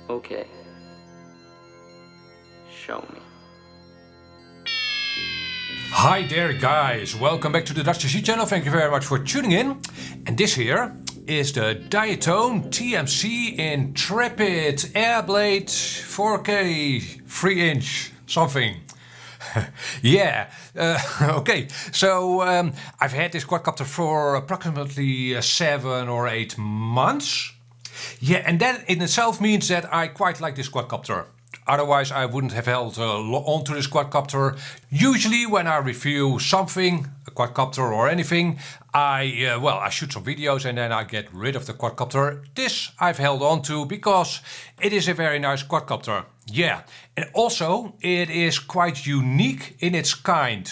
Okay. Show me. Hi there guys, welcome back to the Blacksheep channel, thank you very much for tuning in. And this here is the Diatone TMC Intrepid Airblade 4K 3-inch something. Yeah, okay, so I've had this quadcopter for approximately 7 or 8 months. Yeah, and that in itself means that I quite like this quadcopter. Otherwise I wouldn't have held on to this quadcopter. Usually when I review something, a quadcopter or anything, I shoot some videos and then I get rid of the quadcopter. This I've held on to because it is a very nice quadcopter. Yeah, and also it is quite unique in its kind.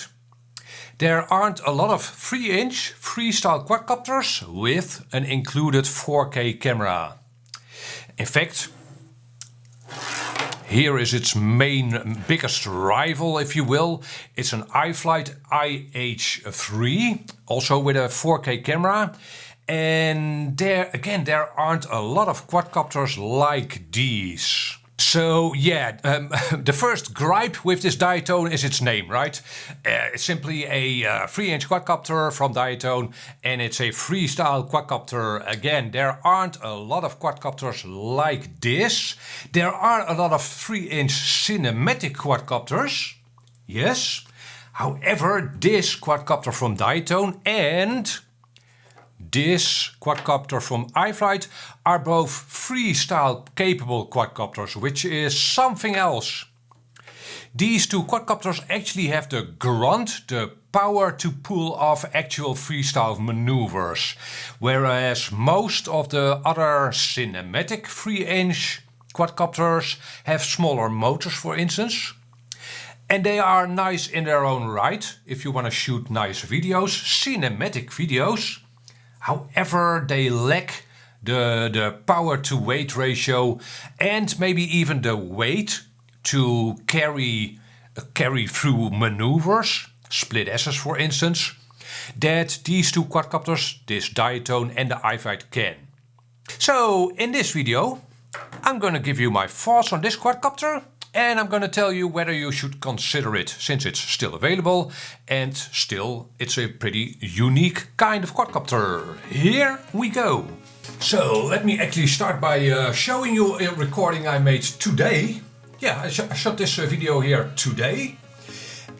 There aren't a lot of 3-inch freestyle quadcopters with an included 4K camera. In fact, here is its biggest rival, if you will. It's an iFlight IH3, also with a 4K camera. And there aren't a lot of quadcopters like these. So yeah, the first gripe with this Diatone is its name, right? It's simply a 3-inch quadcopter from Diatone, and it's a freestyle quadcopter. Again, there aren't a lot of quadcopters like this. There are a lot of 3-inch cinematic quadcopters, yes. However, this quadcopter from Diatone and this quadcopter from iFlight are both freestyle capable quadcopters, which is something else. These two quadcopters actually have the grunt, the power to pull off actual freestyle maneuvers, whereas most of the other cinematic 3-inch quadcopters have smaller motors, for instance. And they are nice in their own right if you want to shoot nice videos, cinematic videos. However, they lack the power to weight ratio and maybe even the weight to carry through maneuvers, split S's for instance, that these two quadcopters, this Diatone and the iFlight can. So in this video I'm gonna give you my thoughts on this quadcopter, and I'm gonna tell you whether you should consider it, since it's still available and still it's a pretty unique kind of quadcopter. Here we go. So let me actually start by showing you a recording I made today. Yeah, I shot this video here today,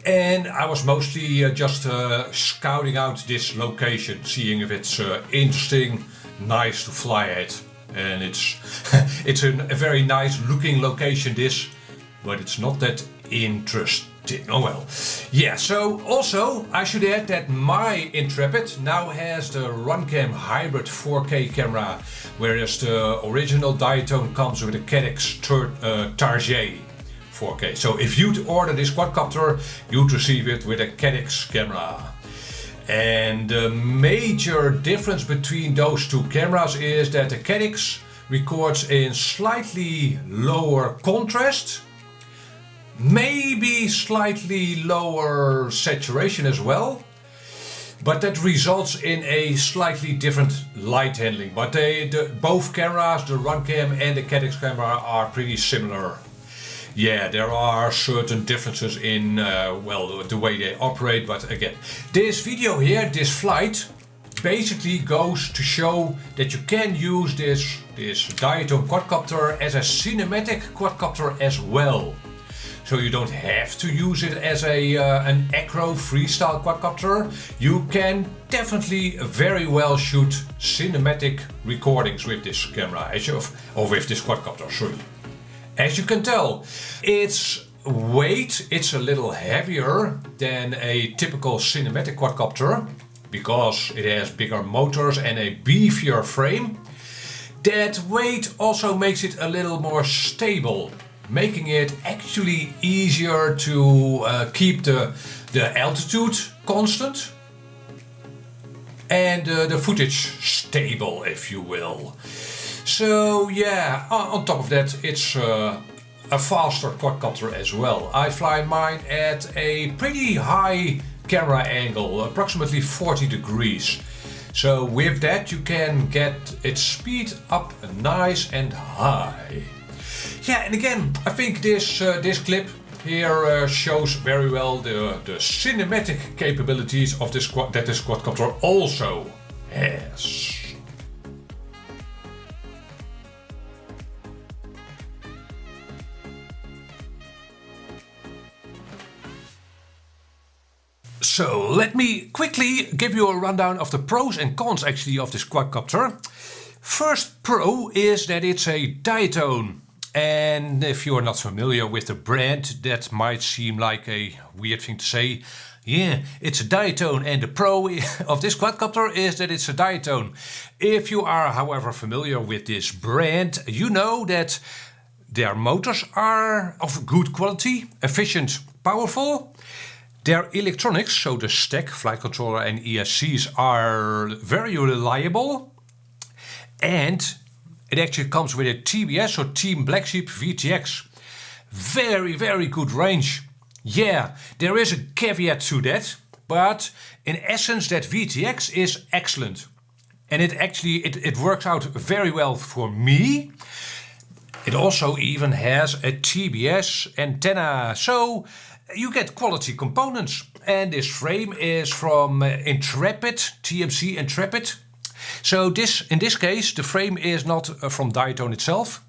and I was mostly just scouting out this location, seeing if it's interesting, nice to fly at. And it's a very nice looking location, this. But it's not that interesting. Oh well. Yeah, so also I should add that my Intrepid now has the Runcam hybrid 4K camera, whereas the original Diatone comes with a Caddx Target 4K. So if you'd order this quadcopter, you'd receive it with a Caddx camera. And the major difference between those two cameras is that the Caddx records in slightly lower contrast, maybe slightly lower saturation as well, but that results in a slightly different light handling. But both cameras, the Runcam and the Caddx camera, are pretty similar. Yeah, there are certain differences in the way they operate, but again, this video here, this flight, basically goes to show that you can use this Diatone quadcopter as a cinematic quadcopter as well. So you don't have to use it as an acro freestyle quadcopter. You can definitely very well shoot cinematic recordings with this camera, or with this quadcopter, sorry. As you can tell, its weight, it's a little heavier than a typical cinematic quadcopter because it has bigger motors and a beefier frame. That weight also makes it a little more stable, making it actually easier to keep the altitude constant and the footage stable, if you will. So yeah, on top of that, it's a faster quadcopter as well. I fly mine at a pretty high camera angle, approximately 40 degrees. So with that you can get its speed up nice and high. Yeah, and again, I think this clip here shows very well the cinematic capabilities of this quadcopter also has. So let me quickly give you a rundown of the pros and cons actually of this quadcopter. First pro is that it's a Diatone. And if you're not familiar with the brand, that might seem like a weird thing to say. Yeah, it's a Diatone, and the pro of this quadcopter is that it's a Diatone. If you are, however, familiar with this brand, you know that their motors are of good quality, efficient, powerful. Their electronics, so the stack, flight controller and ESCs, are very reliable. And it actually comes with a TBS or Team Blacksheep VTX. Very, very good range. Yeah, there is a caveat to that, but in essence that VTX is excellent. And it works out very well for me. It also even has a TBS antenna, so you get quality components. And this frame is from Intrepid, TMC Intrepid. So in this case, the frame is not from Diatone itself.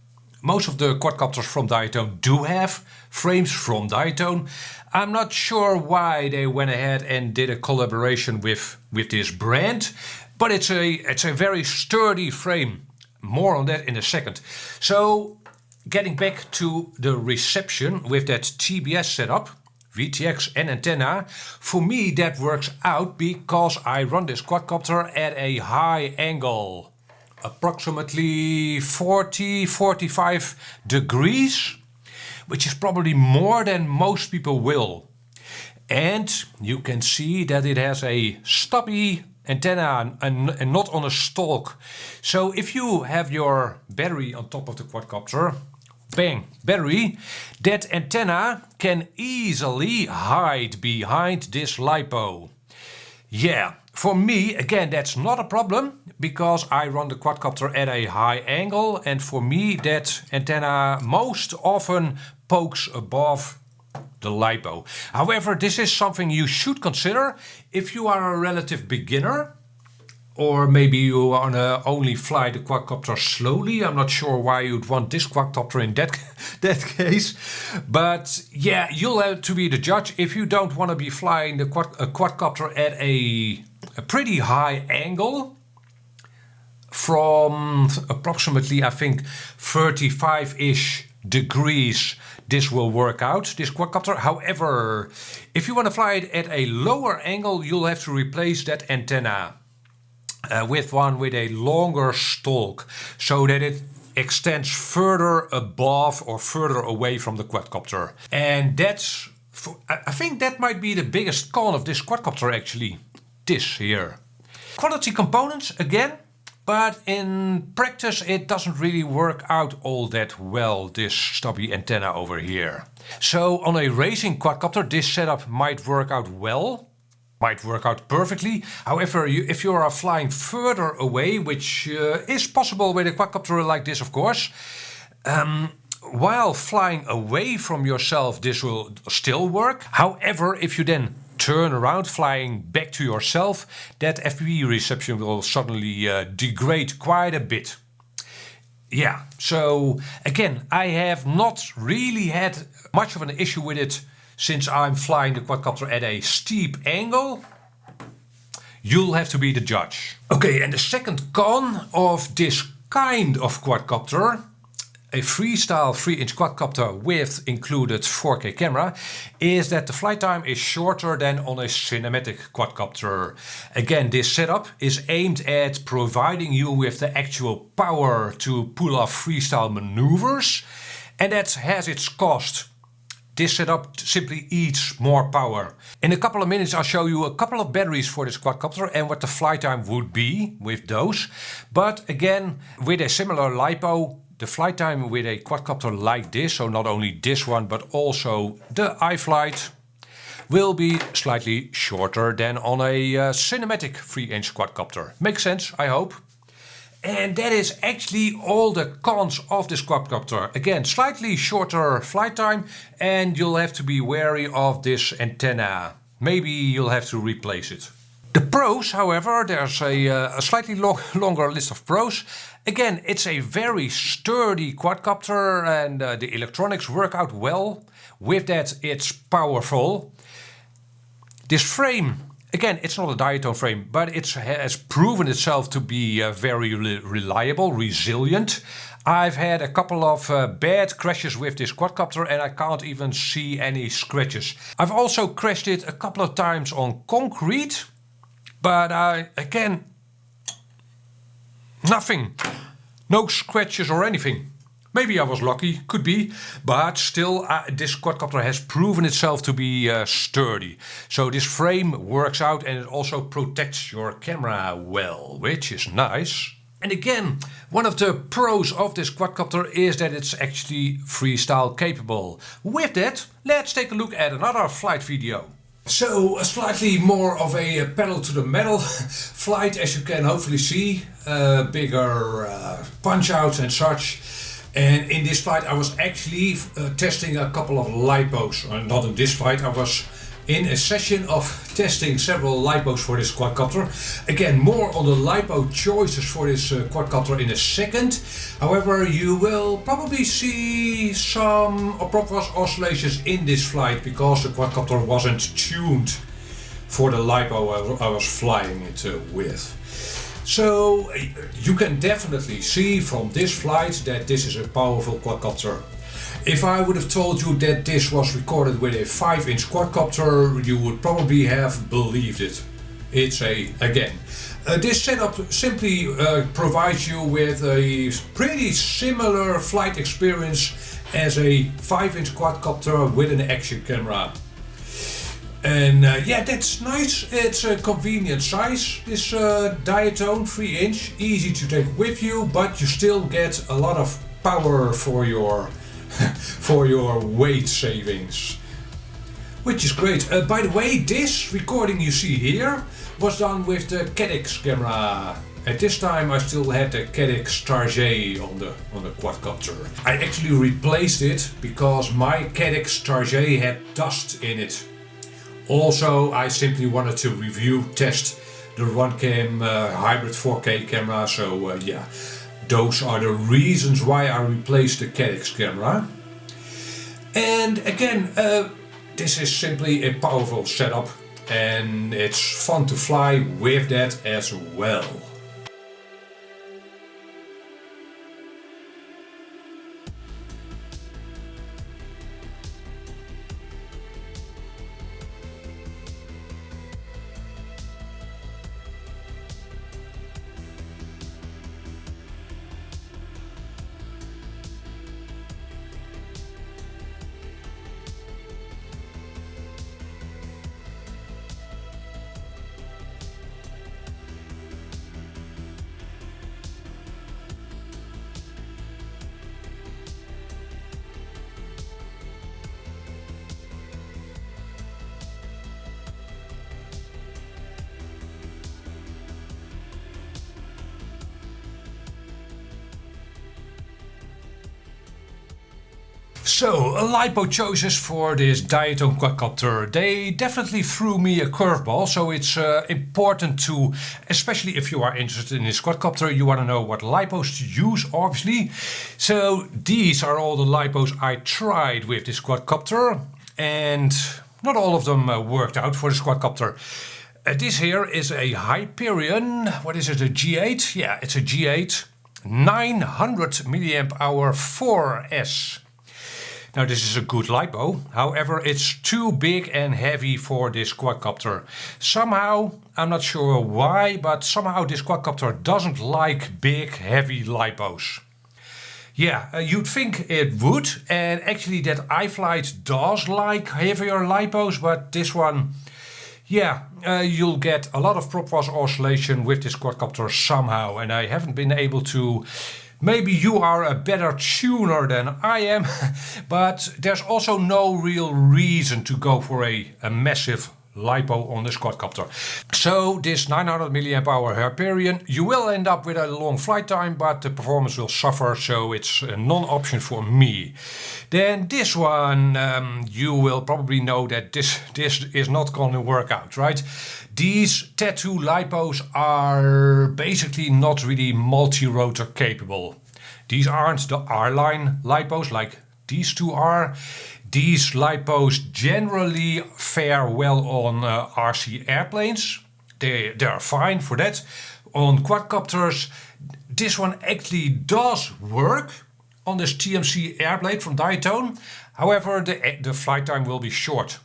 Most of the quadcopters from Diatone do have frames from Diatone. I'm not sure why they went ahead and did a collaboration with this brand, but it's a very sturdy frame. More on that in a second. So getting back to the reception with that TBS setup, VTX and antenna, for me that works out because I run this quadcopter at a high angle, approximately 40-45 degrees, which is probably more than most people will. And you can see that it has a stubby antenna and not on a stalk. So if you have your battery on top of the quadcopter, bang, battery, that antenna can easily hide behind this Lipo. Yeah, for me, again, that's not a problem because I run the quadcopter at a high angle, and for me that antenna most often pokes above the Lipo. However, this is something you should consider if you are a relative beginner, or maybe you want to only fly the quadcopter slowly. I'm not sure why you'd want this quadcopter in that case. But yeah, you'll have to be the judge. If you don't want to be flying the quadcopter at a pretty high angle, from approximately, I think, 35-ish degrees, this will work out, this quadcopter. However, if you want to fly it at a lower angle, you'll have to replace that antenna with one with a longer stalk, so that it extends further above or further away from the quadcopter. And I think that might be the biggest con of this quadcopter actually, this here. Quality components again, but in practice it doesn't really work out all that well, this stubby antenna over here. So on a racing quadcopter this setup might work out well, might work out perfectly. However, if you are flying further away, which is possible with a quadcopter like this of course, while flying away from yourself this will still work. However, if you then turn around flying back to yourself, that FPV reception will suddenly degrade quite a bit. Yeah, so again, I have not really had much of an issue with it since I'm flying the quadcopter at a steep angle. You'll have to be the judge. Okay, and the second con of this kind of quadcopter, a freestyle 3-inch quadcopter with included 4K camera, is that the flight time is shorter than on a cinematic quadcopter. Again, this setup is aimed at providing you with the actual power to pull off freestyle maneuvers, and that has its cost. This setup simply eats more power. In a couple of minutes I'll show you a couple of batteries for this quadcopter and what the flight time would be with those. But again, with a similar Lipo, the flight time with a quadcopter like this, so not only this one but also the iFlight, will be slightly shorter than on a cinematic 3-inch quadcopter. Makes sense, I hope. And that is actually all the cons of this quadcopter. Again, slightly shorter flight time, and you'll have to be wary of this antenna. Maybe you'll have to replace it. The pros, however, there's a slightly longer list of pros. Again, it's a very sturdy quadcopter and the electronics work out well. With that, it's powerful. This frame, again, it's not a Diatone frame, but it has proven itself to be very reliable, resilient. I've had a couple of bad crashes with this quadcopter and I can't even see any scratches. I've also crashed it a couple of times on concrete, but again, nothing. No scratches or anything. Maybe I was lucky, could be, but still this quadcopter has proven itself to be sturdy. So this frame works out and it also protects your camera well, which is nice. And again, one of the pros of this quadcopter is that it's actually freestyle capable. With that, let's take a look at another flight video. So a slightly more of a pedal to the metal flight, as you can hopefully see, bigger punch outs and such. And in this flight I was actually testing a couple of Lipos. Not in this flight, I was in a session of testing several Lipos for this quadcopter. Again, more on the Lipo choices for this quadcopter in a second. However, you will probably see some propellers oscillations in this flight because the quadcopter wasn't tuned for the Lipo I was flying it with. So you can definitely see from this flight that this is a powerful quadcopter. If I would have told you that this was recorded with a 5-inch quadcopter, you would probably have believed it. It's this setup simply provides you with a pretty similar flight experience as a 5-inch quadcopter with an action camera. And yeah, that's nice. It's a convenient size. This Diatone 3-inch, easy to take with you, but you still get a lot of power for your weight savings, which is great. By the way, this recording you see here was done with the Caddx camera. At this time I still had the Caddx Target on the quadcopter. I actually replaced it because my Caddx Target had dust in it. Also, I simply wanted to test the Runcam hybrid 4K camera, so yeah. Those are the reasons why I replaced the Caddx camera. And again, this is simply a powerful setup and it's fun to fly with that as well. So, Lipo choices for this Diatone quadcopter. They definitely threw me a curveball, so it's important to, especially if you are interested in this quadcopter, you want to know what Lipos to use, obviously. So these are all the Lipos I tried with this quadcopter, and not all of them worked out for this quadcopter. This here is a Hyperion, what is it, a G8? Yeah, it's a G8, 900 milliamp hour 4S. Now this is a good Lipo, however it's too big and heavy for this quadcopter. Somehow, I'm not sure why, but somehow this quadcopter doesn't like big heavy Lipos. Yeah, you'd think it would, and actually that iFlight does like heavier Lipos, but this one, yeah, you'll get a lot of propellers oscillation with this quadcopter somehow, and I haven't been able to. Maybe you are a better tuner than I am, but there's also no real reason to go for a massive Lipo on this quadcopter. So this 900 mAh Hyperion, you will end up with a long flight time, but the performance will suffer, so it's a non-option for me. Then this one, you will probably know that this is not going to work out, right? These tattoo Lipos are basically not really multi-rotor capable. These aren't the R-line Lipos like these two are. These Lipos generally fare well on RC airplanes. They are fine for that. On quadcopters, this one actually does work on this TMC Airblade from Diatone. However, the flight time will be short.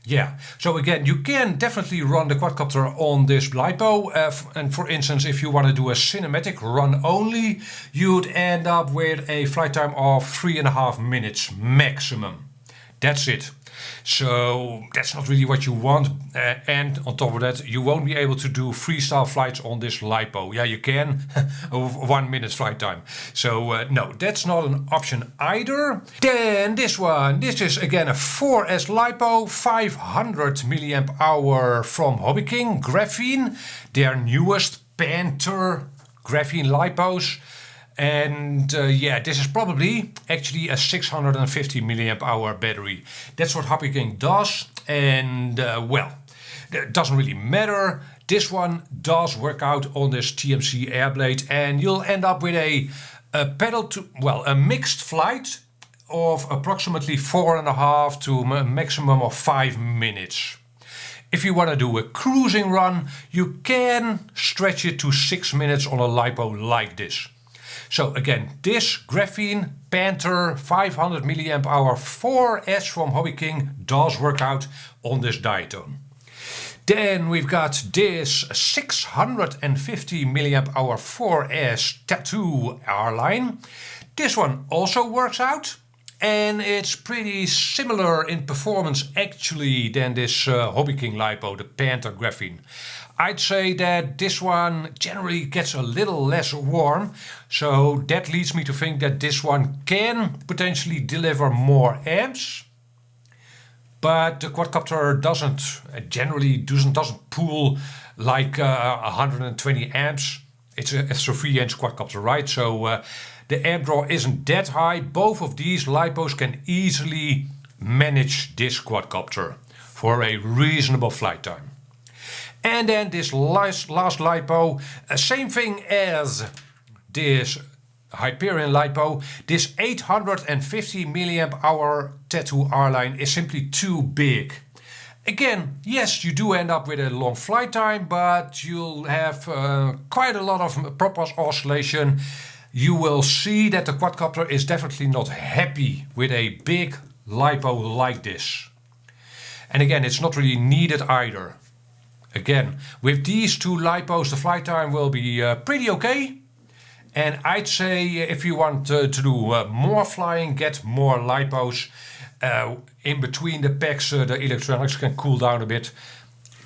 Yeah, so again, you can definitely run the quadcopter on this Lipo. And for instance, if you want to do a cinematic run only, you'd end up with a flight time of 3.5 minutes maximum. That's it. So that's not really what you want. And on top of that, you won't be able to do freestyle flights on this Lipo. Yeah, you can, 1 minute flight time. So no, that's not an option either. Then this one, this is again a 4S Lipo, 500 mAh from Hobby King, graphene, their newest Panther graphene Lipos. And yeah, this is probably actually a 650 mAh battery. That's what Hobby King does. And well, it doesn't really matter. This one does work out on this TMC Airblade, and you'll end up with a mixed flight of approximately 4.5 to a maximum of 5 minutes. If you want to do a cruising run, you can stretch it to 6 minutes on a Lipo like this. So again, this graphene Panther 500 mAh 4S from Hobby King does work out on this Diatone. Then we've got this 650 mAh 4S Tattoo R-Line. This one also works out, and it's pretty similar in performance actually than this Hobby King Lipo, the Panther graphene. I'd say that this one generally gets a little less warm, so that leads me to think that this one can potentially deliver more amps. But the quadcopter doesn't pull like 120 amps. It's a 3-inch quadcopter, right? So the amp draw isn't that high. Both of these Lipos can easily manage this quadcopter for a reasonable flight time. And then this last Lipo, same thing as this Hyperion Lipo. This 850 mAh Tattoo R-Line is simply too big. Again, yes, you do end up with a long flight time, but you'll have quite a lot of propulse oscillation. You will see that the quadcopter is definitely not happy with a big Lipo like this. And again, it's not really needed either. Again, with these two Lipos, the flight time will be pretty okay. And I'd say if you want to do more flying, get more Lipos. In between the packs, the electronics can cool down a bit.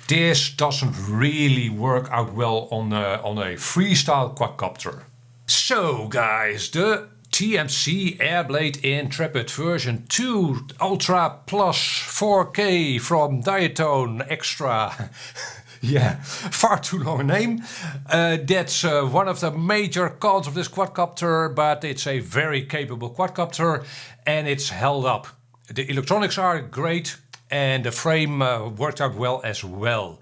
This doesn't really work out well on a freestyle quadcopter. So guys, the TMC Airblade Intrepid version 2 Ultra Plus 4K from Diatone Extra. Yeah, far too long a name. That's one of the major cons of this quadcopter, but it's a very capable quadcopter and it's held up. The electronics are great and the frame worked out well as well.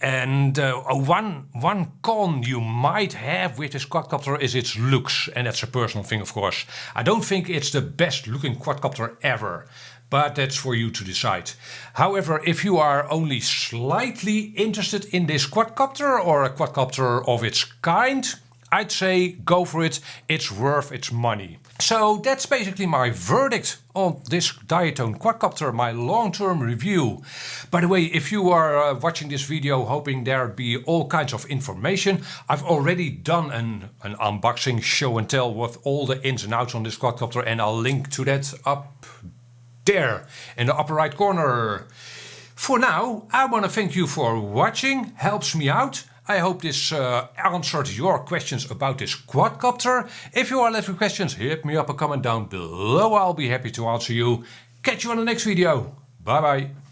And one con you might have with this quadcopter is its looks, and that's a personal thing, of course. I don't think it's the best looking quadcopter ever, but that's for you to decide. However, if you are only slightly interested in this quadcopter or a quadcopter of its kind, I'd say go for it. It's worth its money. So that's basically my verdict on this Diatone quadcopter, my long-term review. By the way, if you are watching this video hoping there'd be all kinds of information, I've already done an unboxing show and tell with all the ins and outs on this quadcopter, and I'll link to that up there in the upper right corner. For now, I want to thank you for watching. Helps me out. I hope this answered your questions about this quadcopter. If you are left with questions, hit me up a comment down below. I'll be happy to answer you. Catch you on the next video. Bye bye.